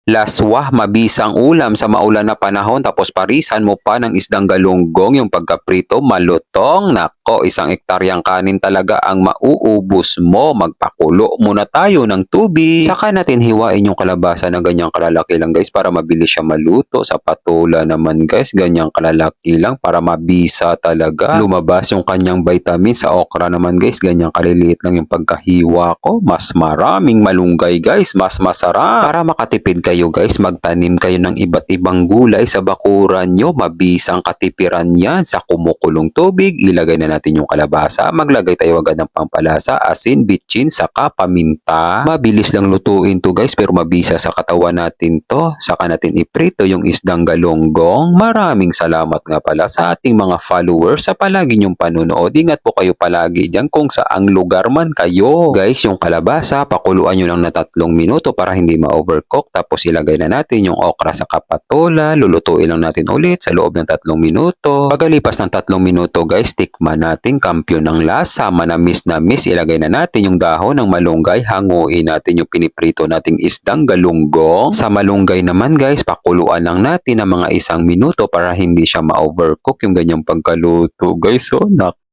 laswa, mabisang ulam sa maulan na panahon tapos parisan mo pa ng isdang galunggong yung pagkaprito malutong. Nako, isang ektaryang kanin talaga ang mauubos mo. Magpakulo muna tayo ng tubig. Saka natin hiwain yung kalabasa na ganyang kalalaki lang guys para mabilis siya maluto. Sa patola naman guys, ganyang kalalaki lang para mabisa talaga. Lumabas yung kanyang vitamin. Sa okra naman guys, ganyang kaliliit lang yung pagkahiwa ko. Mas maraming malunggay guys, mas masarap. Para makatipid kayo guys, magtanim kayo ng iba't ibang gulay sa bakuran nyo. Mabisang katipiran yan. Sa kumukulong tubig, ilagay na natin yung kalabasa. Maglagay tayo agad ng pampalasa, asin, bitchin, saka paminta. Mabilis lang lutuin to guys pero mabisa sa katawan natin to. Saka natin iprito yung isdang galunggong. Maraming salamat nga pala sa ating mga followers sa palagi nyong panunood. Ingat po kayo palagi dyan kung saang lugar man kayo. Guys, yung kalabasa, pakuluan nyo lang na 3 minuto para hindi ma-overcook. Tapos ilagay na natin yung okra sa kapatola. Lulutuin lang natin ulit sa loob ng 3 minuto. Pagkalipas ng 3 minuto guys, tikman natin kampyon ng lasa. Manamis na miss. Ilagay na natin yung dahon ng malunggay. Hanguin natin yung piniprito nating isdang galunggong. Sa malunggay naman guys, pakuluan lang natin ng mga 1 minuto para hindi siya ma-overcook yung ganyang pagkaluto guys. So,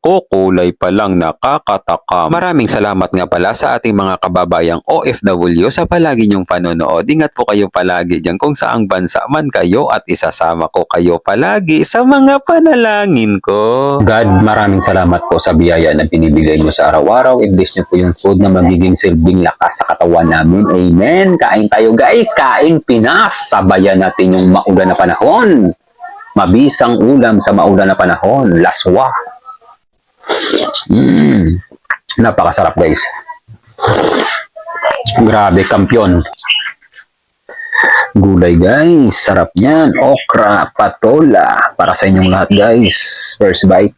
kulay pa lang nakakatakam. Maraming salamat nga pala sa ating mga kababayang OFW sa palagi niyong panonood. Ingat po kayo palagi dyan kung saang bansa man kayo at isasama ko kayo palagi sa mga panalangin ko. God, maraming salamat po sa biyaya na binibigay mo sa araw-araw. I-bless niyo po yung food na magiging silbing lakas sa katawan namin. Amen. Kain tayo guys. Kain Pinas. Sabayan natin yung maulan na panahon. Mabisang ulam sa maulan na panahon. Laswa. Napakasarap guys. Grabe, kampyon. Gulay guys, sarap yan. Okra, patola. Para sa inyong lahat guys. First bite.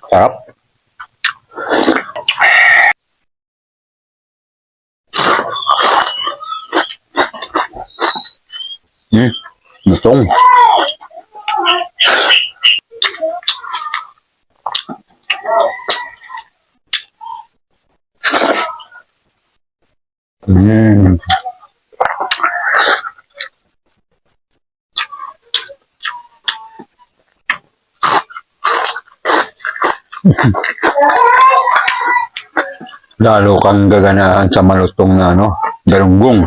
Sarap. Lutong. Lalo kang gaganahan sa malutong na galunggong.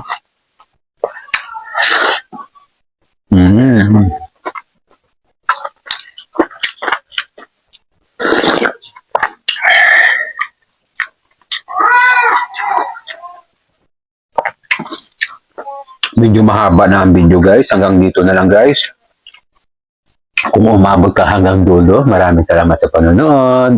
Medyo mahaba na ang video guys. Hanggang dito na lang guys. Kung umabot ka hanggang dulo, maraming salamat sa panonood.